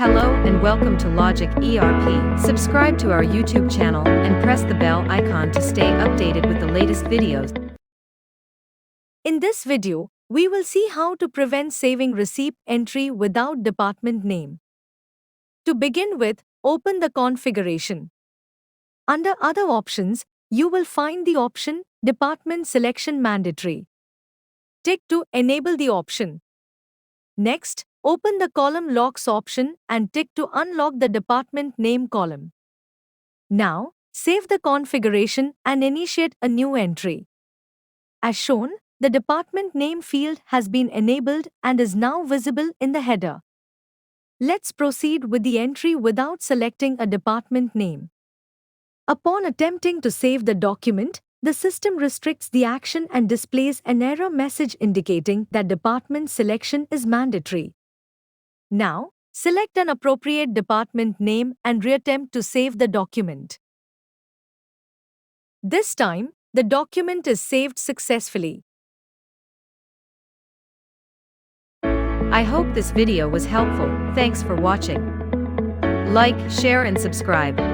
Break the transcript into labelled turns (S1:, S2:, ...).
S1: Hello and welcome to Logic ERP. Subscribe to our YouTube channel and press the bell icon to stay updated with the latest videos. In this video, we will see how to prevent saving receipt entry without department name. To begin with, open the configuration. Under Other Options, you will find the option Department Selection Mandatory. Tick to enable the option. Next, open the column Locks option and tick to unlock the department name column. Now, save the configuration and initiate a new entry. As shown, the department name field has been enabled and is now visible in the header. Let's proceed with the entry without selecting a department name. Upon attempting to save the document, the system restricts the action and displays an error message indicating that department selection is mandatory. Now, select an appropriate department name and reattempt to save the document. This time, the document is saved successfully. I hope this video was helpful. Thanks for watching. Like, share and subscribe.